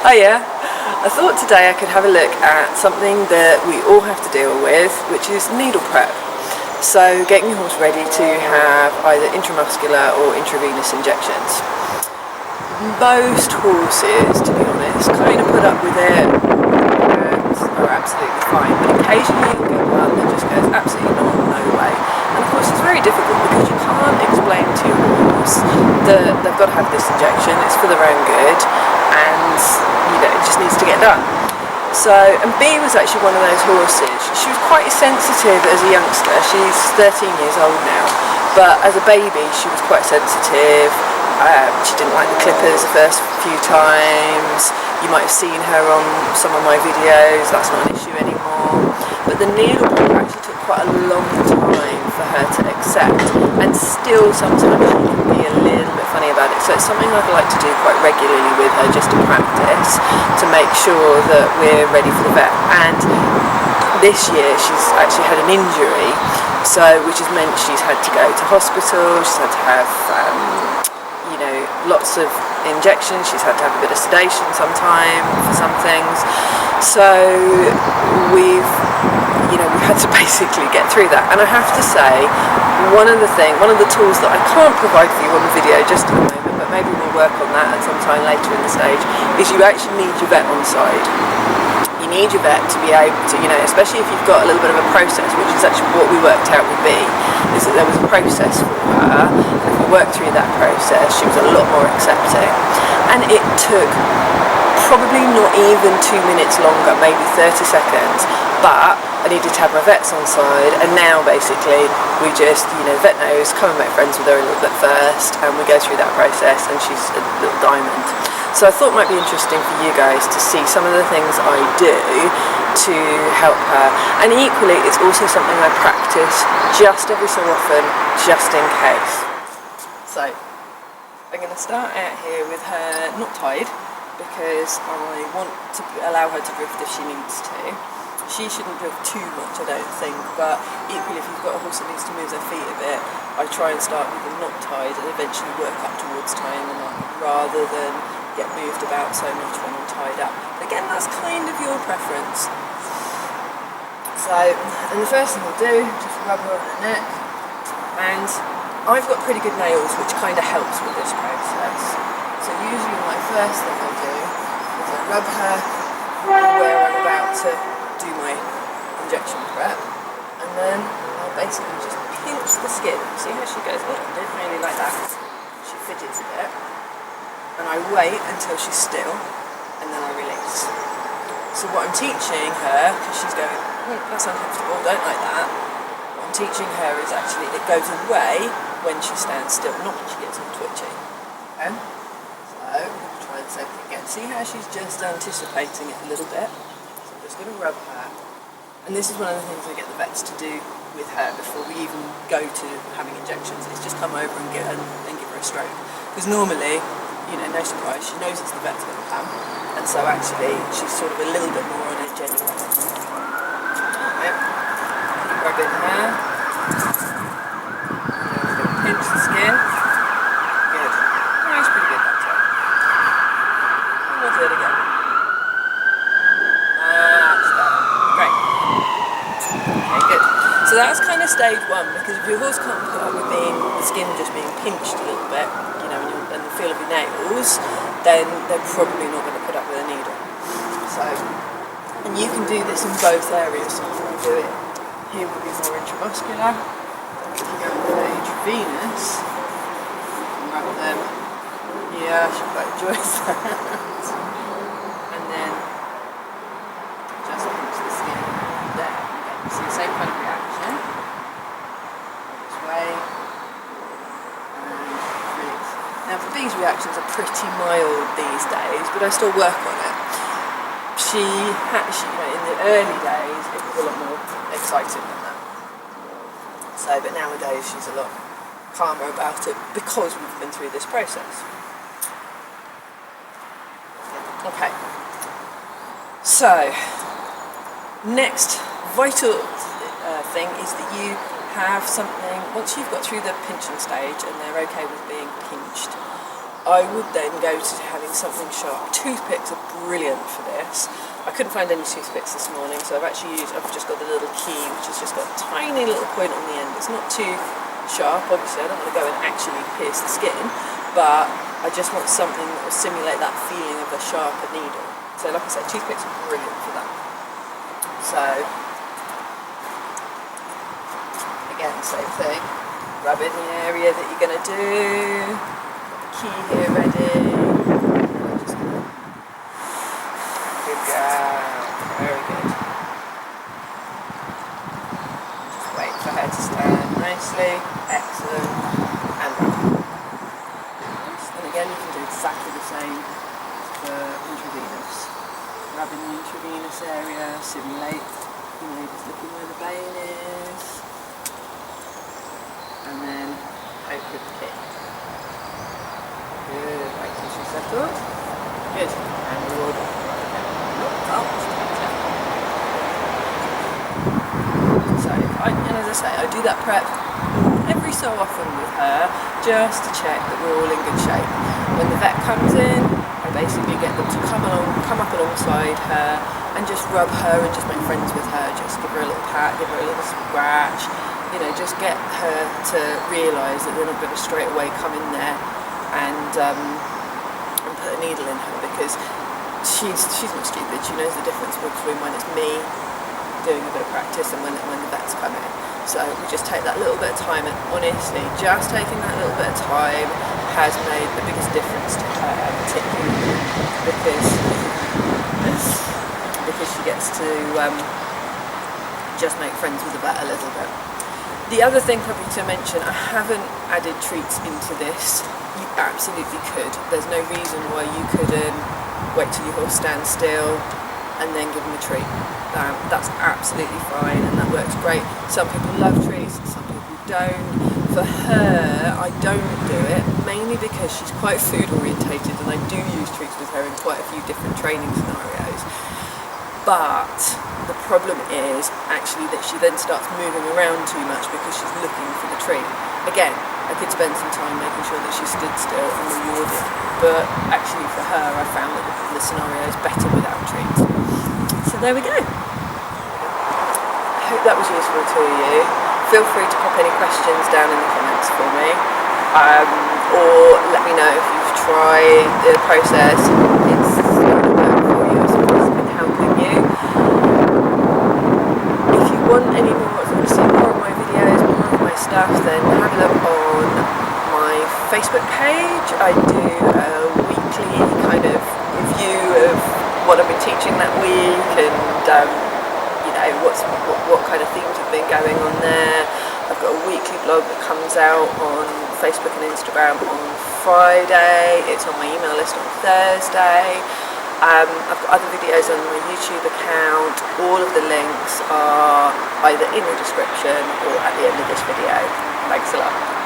Oh yeah, I thought today I could have a look at something that we all have to deal with, which is needle prep. So getting your horse ready to have either intramuscular or intravenous injections. Most horses, to be honest, kind of put up with it and are absolutely fine, but occasionally you'll get one that just goes absolutely no way. And of course it's very difficult because you can't explain to your horse that they've got to have this injection, it's for their own good, and it just needs to get done. So, and B was actually one of those horses. She was quite sensitive as a youngster. She's 13 years old now, but as a baby she was quite sensitive. She didn't like the clippers the first few times. You might have seen her on some of my videos. That's not an issue anymore. But the needle prep actually took quite a long time for her to accept, and still sometimes she can be a little bit funny about it. So it's something I'd like to do quite regularly with her, just to practice, to make sure that we're ready for the vet. And this year she's actually had an injury, which has meant she's had to go to hospital, she's had to have lots of injections, she's had to have a bit of sedation sometime for some things. So we've had to basically get through that. And I have to say, one of the tools that I can't provide for you on the video just at the moment, but maybe we'll work on that at some time later in the stage, is you actually need your vet on side. You need your vet to be able to, especially if you've got a little bit of a process, which is actually what we worked out would be, is that there was a process for her, and if we worked through that process, she was a lot more accepting. And it took probably not even 2 minutes longer, maybe 30 seconds, but I needed to have my vets on side, and now basically we just, vet knows, come and make friends with her a little bit first, and we go through that process, and she's a little diamond. So I thought it might be interesting for you guys to see some of the things I do to help her, and equally it's also something I practice just every so often, just in case. So I'm going to start out here with her not tied, because I want to allow her to drift if she needs to. She shouldn't drift too much, I don't think, but equally if you've got a horse that needs to move their feet a bit, I try and start with them not tied and eventually work up towards tying them up, rather than get moved about so much when I'm tied up. Again, that's kind of your preference. So, and the first thing I'll do, just rub her on her neck, and I've got pretty good nails, which kind of helps with this process. So usually my first thing I do is I rub her where I'm about to do my injection prep, and then I basically just pinch the skin. See how she goes, oh, I don't really like that. She fidgets a bit, and I wait until she's still, and then I release. So what I'm teaching her, because she's going, that's uncomfortable, don't like that, what I'm teaching her is actually it goes away when she stands still, not when she gets all twitchy. Okay? So, try the same thing again. See how she's just anticipating it a little bit? So I'm just going to rub her. And this is one of the things I get the vets to do with her before we even go to having injections, is just come over and give her a stroke. Because normally, no surprise, she knows it's the vet's going to come. And so actually, she's sort of a little bit more on edge anyway. Alright, keep rubbing her. Pinch the skin. Good. Nice, pretty good that time. And we'll do it again. That's that. Great. Okay, good. So that's kind of stage one, because if your horse can't put up with the skin just being pinched a little bit, and the feel of your nails, then they're probably not going to put up with a needle. So, and you can do this in both areas. So if I do it here, will be more intramuscular. If you go with the intravenous, you can rub them. Yeah, she quite enjoys that. And then just pinch the skin there. You see the same kind of reaction. This way. Now these reactions are pretty mild these days, but I still work on it. She in the early days, it was a lot more exciting than that. So, but nowadays she's a lot calmer about it because we've been through this process. Okay. So, next vital thing is that you have something, once you've got through the pinching stage and they're okay with being pinched, I would then go to having something sharp. Toothpicks are brilliant for this. I couldn't find any toothpicks this morning, so I've just got the little key, which has just got a tiny little point on the end. It's not too sharp, obviously. I don't want to go and actually pierce the skin, but I just want something that will simulate that feeling of a sharper needle. So like I said, toothpicks are brilliant for that. So, again, same thing. Rub in the area that you're going to do. Got the key here ready. Just gonna, good girl. Very good. Just wait for her to stand nicely. Excellent. And rub. And again, you can do exactly the same for intravenous. Rub in the intravenous area, simulate, just looking where the vein is. And then poke with the kick. Good, wait till she's settled. Good, and reward. And as I say, I do that prep every so often with her, just to check that we're all in good shape. When the vet comes in, I basically get them to come up alongside her and just rub her and just make friends with her, just give her a little pat, give her a little scratch, just get her to realise that they're not going to straight away come in there and put a needle in her, because she's not stupid. She knows the difference between when it's me doing a bit of practice and when the vets come in. So we just take that little bit of time, and honestly, just taking that little bit of time has made the biggest difference to her, particularly because she gets to just make friends with the vet a little bit. The other thing probably to mention, I haven't added treats into this. You absolutely could. There's no reason why you couldn't wait till your horse stands still and then give them a treat. That's absolutely fine, and that works great. Some people love treats, some people don't. For her, I don't do it, mainly because she's quite food orientated, and I do use treats with her in quite a few different training scenarios. But the problem is actually that she then starts moving around too much because she's looking for the treat. Again, I could spend some time making sure that she stood still and rewarded, but actually for her I found that the scenario is better without treats. So there we go. I hope that was useful to you. Feel free to pop any questions down in the comments for me, or let me know if you've tried the process. It's going to work for you, as it's been helping you. If you want any more, if you want to see more of my videos, more of my stuff, then have a look on my Facebook page. I do a weekly kind of review of what I've been teaching that week, and what kind of themes have been going on there. I've got a weekly blog that comes out on Facebook and Instagram on Friday. It's on my email list on Thursday. I've got other videos on my YouTube account. All of the links are either in the description or at the end of this video. Thanks a lot.